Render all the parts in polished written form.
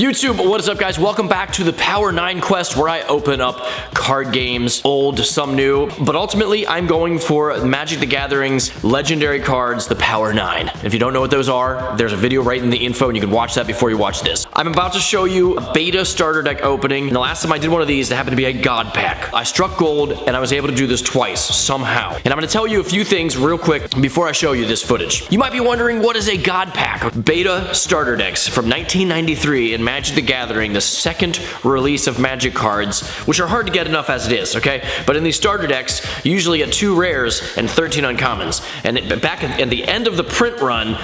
YouTube, what is up guys? Welcome back to the Power 9 quest where I open up card games, old, some new, but ultimately I'm going for Magic the Gathering's legendary cards, the Power 9. If you don't know what those are, there's a video right in the info and you can watch that before you watch this. I'm about to show you a beta starter deck opening, and the last time I did one of these, it happened to be a God Pack. I struck gold and I was able to do this twice, somehow. And I'm going to tell you a few things real quick before I show you this footage. You might be wondering, what is a God Pack? Beta starter decks from 1993 in Magic the Gathering, the second release of Magic cards, which are hard to get enough as it is, okay? But in these starter decks, you usually get 2 rares and 13 uncommons. And back at the end of the print run,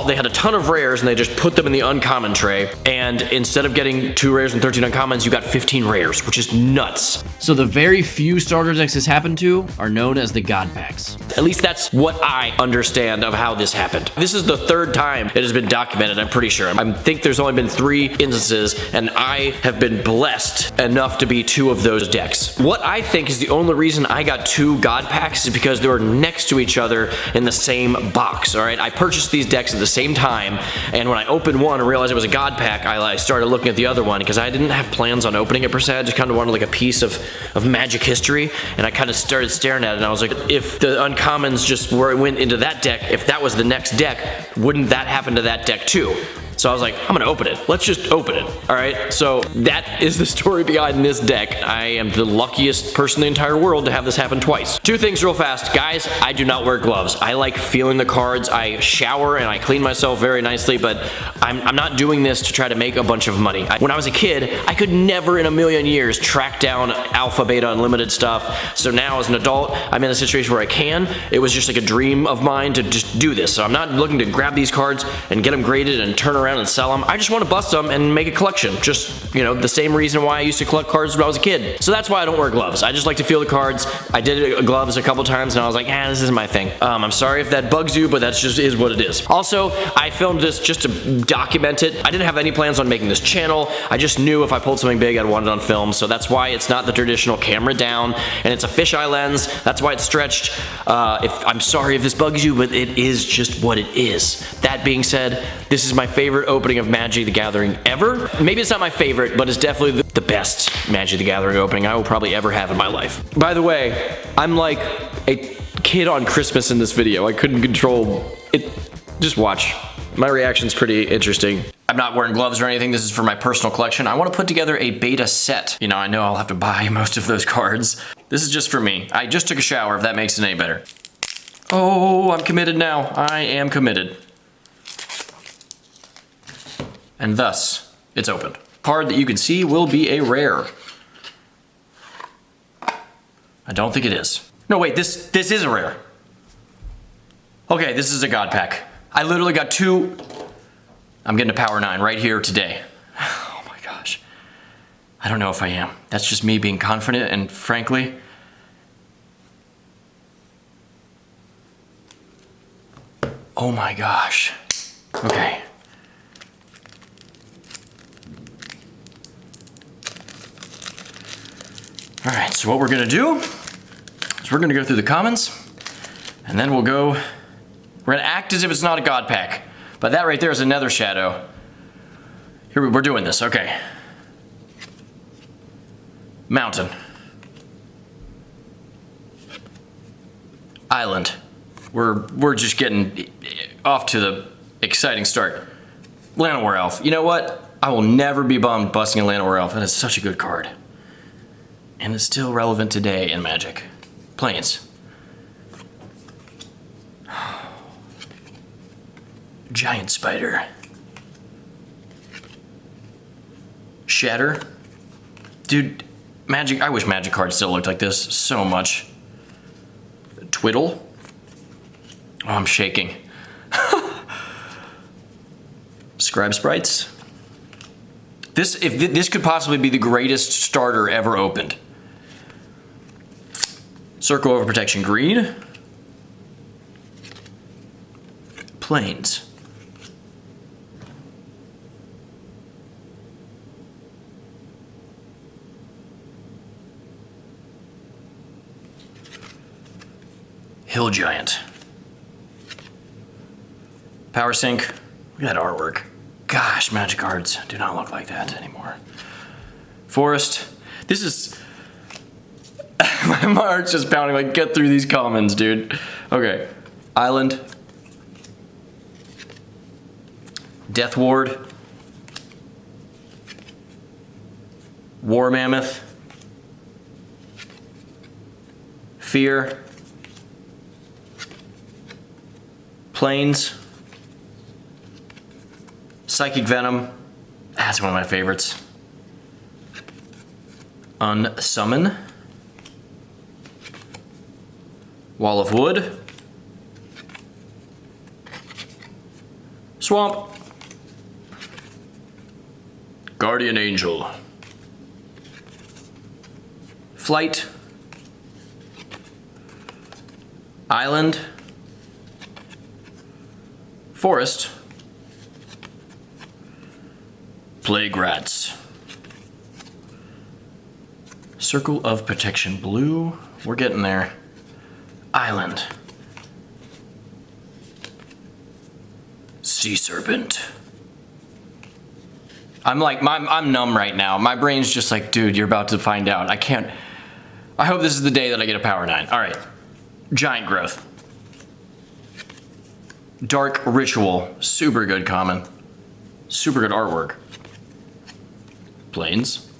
they had a ton of rares and they just put them in the uncommon tray. And instead of getting 2 rares and 13 uncommons, you got 15 rares, which is nuts. So the very few starter decks this happened to are known as the God Packs. At least that's what I understand of how this happened. This is the 3rd time it has been documented, I'm pretty sure. I think there's only been 3 instances, and I have been blessed enough to be 2 of those decks. What I think is the only reason I got 2 God Packs is because they were next to each other in the same box, all right? I purchased these decks at the same time, and when I opened one and realized it was a God Pack, I started looking at the other one because I didn't have plans on opening it per se. I just kind of wanted like a piece of Magic history, and I kind of started staring at it, and I was like, if the uncommons just went into that deck, if that was the next deck, wouldn't that happen to that deck too? So I was like, I'm gonna open it. Let's just open it, all right? So that is the story behind this deck. I am the luckiest person in the entire world to have this happen twice. 2 things real fast. Guys, I do not wear gloves. I like feeling the cards. I shower and I clean myself very nicely, but I'm not doing this to try to make a bunch of money. When I was a kid, I could never in a million years track down Alpha, Beta, Unlimited stuff. So now as an adult, I'm in a situation where I can. It was just like a dream of mine to just do this. So I'm not looking to grab these cards and get them graded and turn around and sell them. I just want to bust them and make a collection. Just, you know, the same reason why I used to collect cards when I was a kid. So that's why I don't wear gloves. I just like to feel the cards. I did gloves a couple times and I was like, this isn't my thing. I'm sorry if that bugs you, but that's just is what it is. Also, I filmed this just to document it. I didn't have any plans on making this channel. I just knew if I pulled something big, I'd want it on film. So that's why it's not the traditional camera down, and it's a fisheye lens. That's why it's stretched. I'm sorry if this bugs you, but it is just what it is. That being said, this is my favorite opening of Magic the Gathering ever. Maybe it's not my favorite, but it's definitely the best Magic the Gathering opening I will probably ever have in my life. By the way, I'm like a kid on Christmas in this video. I couldn't control it. Just watch. My reaction's pretty interesting. I'm not wearing gloves or anything. This is for my personal collection. I want to put together a beta set. You know, I know I'll have to buy most of those cards. This is just for me. I just took a shower, if that makes it any better. Oh, I'm committed now. I am committed. And thus, it's opened. Card that you can see will be a rare. I don't think it is. No, wait, this is a rare. Okay, this is a God Pack. I literally got 2. I'm getting a Power 9 right here today. Oh my gosh. I don't know if I am. That's just me being confident, and frankly, oh my gosh. Okay. All right, so what we're gonna do is we're gonna go through the commons, and then we're gonna act as if it's not a God Pack. But that right there is a Nether Shadow. Here we're doing this, okay. Mountain. Island. We're just getting off to the exciting start. Llanowar Elf. You know what? I will never be bummed busting a Llanowar Elf. That is such a good card. And it's still relevant today in Magic. Planes. Giant Spider. Shatter. Dude, Magic, I wish Magic cards still looked like this so much. Twiddle. Oh, I'm shaking. Scribe Sprites. This could possibly be the greatest starter ever opened. Circle over Protection Green. Plains. Hill Giant. Power Sync. Look at that artwork. Gosh, magic cards do not look like that anymore. Forest. This is... my heart's just pounding, like, get through these commons, dude. Okay. Island. Death Ward. War Mammoth. Fear. Plains. Psychic Venom. That's one of my favorites. Unsummon. Wall of Wood. Swamp. Guardian Angel. Flight. Island. Forest. Plague Rats. Circle of Protection Blue. We're getting there. Island. Sea Serpent. I'm numb right now. My brain's just like, dude, you're about to find out. I can't. I hope this is the day that I get a Power 9. All right. Giant Growth. Dark Ritual. Super good common. Super good artwork. Plains.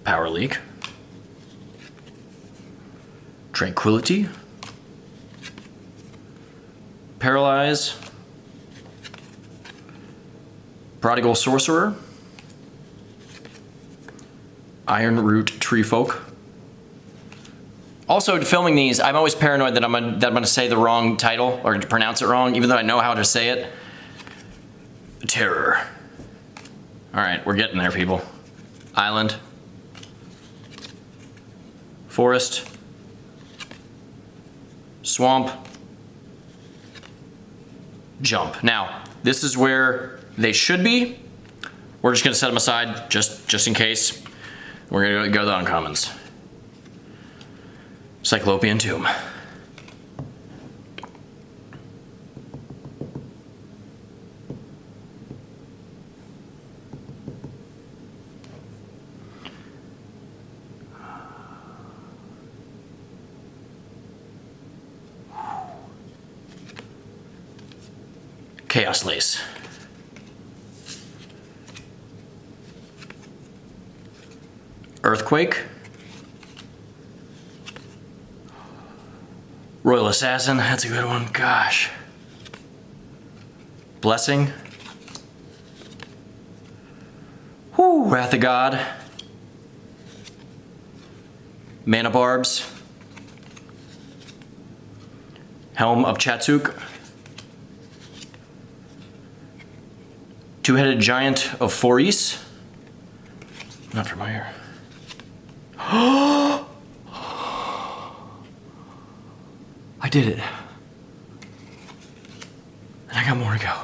Power Leak. Tranquility. Paralyze. Prodigal Sorcerer. Iron Root Tree Folk. Also, filming these, I'm always paranoid that I'm gonna say the wrong title or to pronounce it wrong, even though I know how to say it. Terror. All right, we're getting there, people. Island. Forest. Swamp. Jump. Now, this is where they should be. We're just gonna set them aside just in case. We're gonna go the uncommons. Cyclopean Tomb. Chaos Lace. Earthquake. Royal Assassin, that's a good one. Gosh. Blessing. Whew, Wrath of God. Mana Barbs. Helm of Chatsuk. Two-Headed Giant of Foris. Not familiar. I did it. And I got more to go.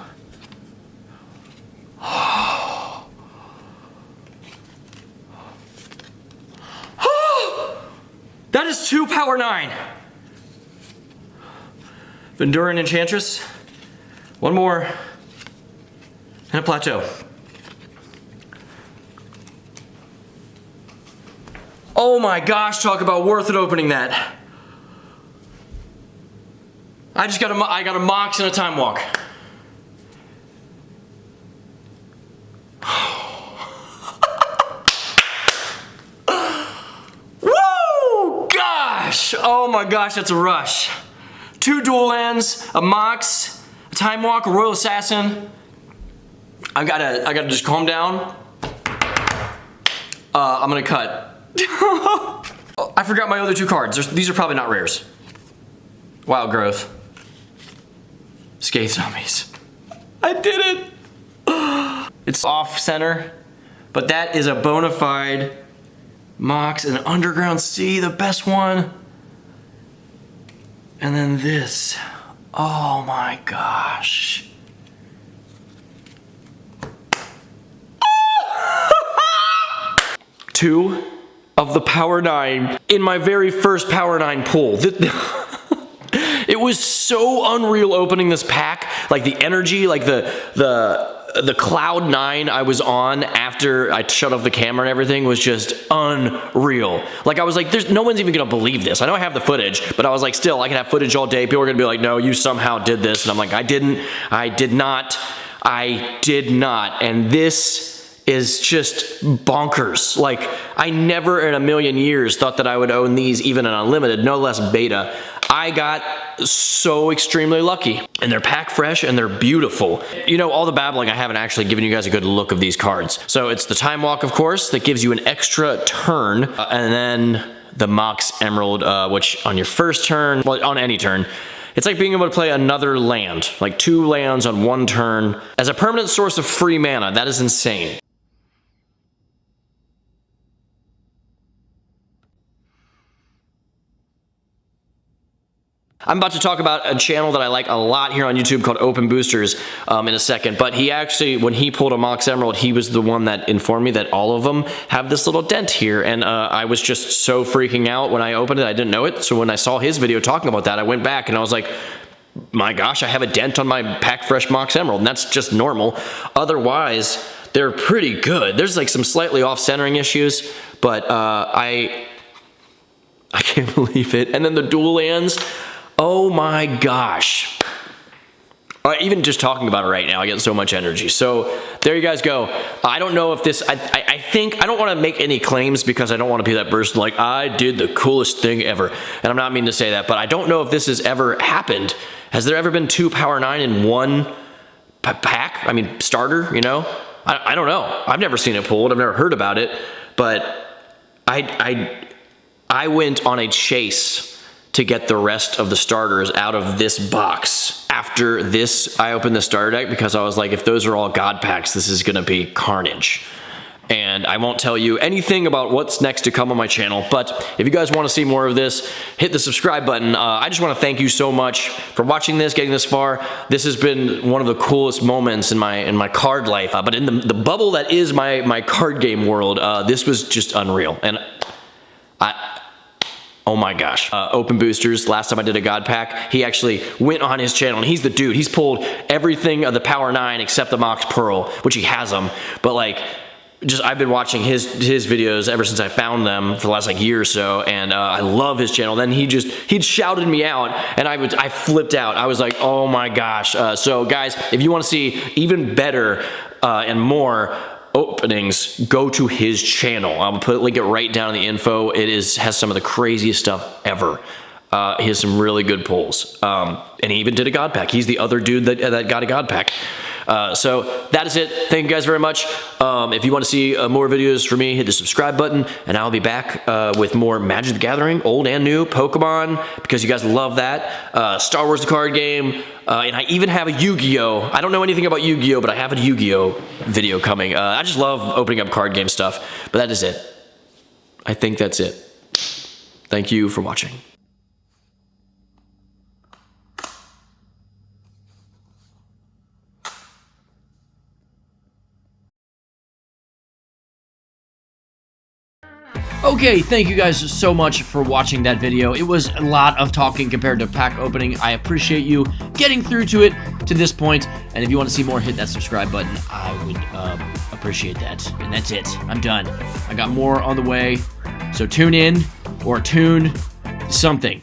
That is 2 Power 9. Venduran Enchantress. One more. And a Plateau. Oh my gosh, talk about worth it opening that. I got a Mox and a Time Walk. Woo! Gosh! Oh my gosh, that's a rush. 2 dual lands, a Mox, a Time Walk, a Royal Assassin. I gotta just calm down. I'm gonna cut. I forgot my other 2 cards. These are probably not rares. Wild Growth. Scathe Zombies. I did it! It's off center, but that is a bona fide Mox and Underground Sea, the best one. And then this. Oh my gosh. Two of the Power 9 in my very first Power 9 pull. It was so unreal opening this pack. Like the energy, like the cloud 9 I was on after I shut off the camera and everything was just unreal. Like I was like, no one's even gonna believe this. I know I have the footage, but I was like, still, I can have footage all day. People are gonna be like, no, you somehow did this. And I'm like, I did not. And this is just bonkers. Like, I never in a million years thought that I would own these even in unlimited, no less beta. I got so extremely lucky, and they're pack fresh and they're beautiful. You know, all the babbling, I haven't actually given you guys a good look of these cards. So it's the Time Walk, of course, that gives you an extra turn, and then the Mox Emerald, which on your first turn, well, on any turn, it's like being able to play another land, like 2 lands on 1 turn, as a permanent source of free mana. That is insane. I'm about to talk about a channel that I like a lot here on YouTube called Open Boosters in a second, but he actually, when he pulled a Mox Emerald, he was the one that informed me that all of them have this little dent here, and I was just so freaking out when I opened it. I didn't know it, so when I saw his video talking about that, I went back and I was like, my gosh, I have a dent on my pack fresh Mox Emerald, and that's just normal. Otherwise, they're pretty good. There's like some slightly off-centering issues, but I can't believe it. And then the dual lands, oh my gosh. Even just talking about it right now, I get so much energy. So there you guys go. I don't know if this, I think, I don't want to make any claims because I don't want to be that person like, I did the coolest thing ever. And I'm not meaning to say that, but I don't know if this has ever happened. Has there ever been 2 Power 9 in 1 pack? I mean, starter, you know? I don't know. I've never seen it pulled. I've never heard about it. But I went on a chase to get the rest of the starters out of this box. After this, I opened the starter deck because I was like, if those are all God packs, this is gonna be carnage. And I won't tell you anything about what's next to come on my channel, but if you guys wanna see more of this, hit the subscribe button. I just wanna thank you so much for watching this, getting this far. This has been one of the coolest moments in my card life, but in the bubble that is my card game world, this was just unreal. And oh my gosh. Open Boosters, last time I did a God pack, he actually went on his channel, and he's the dude. He's pulled everything of the Power 9 except the Mox Pearl, which he has them. But like, just I've been watching his videos ever since I found them for the last like year or so, and I love his channel. Then he'd shouted me out, and I flipped out. I was like, oh my gosh. So guys, if you want to see even better and more openings, go to his channel. I'll link it right down in the info. It has some of the craziest stuff ever. He has some really good pulls. And he even did a God pack. He's the other dude that got a God pack. So that is it. Thank you guys very much. If you want to see more videos from me, hit the subscribe button, and I'll be back with more Magic the Gathering, old and new, Pokemon, because you guys love that, Star Wars the card game, and I even have a Yu-Gi-Oh! I don't know anything about Yu-Gi-Oh!, but I have a Yu-Gi-Oh! Video coming. I just love opening up card game stuff, but that is it. I think that's it. Thank you for watching. Okay, thank you guys so much for watching that video. It was a lot of talking compared to pack opening. I appreciate you getting through to it to this point, and if you want to see more, hit that subscribe button. I would appreciate that. And that's it. I'm done. I got more on the way, so tune in or tune something.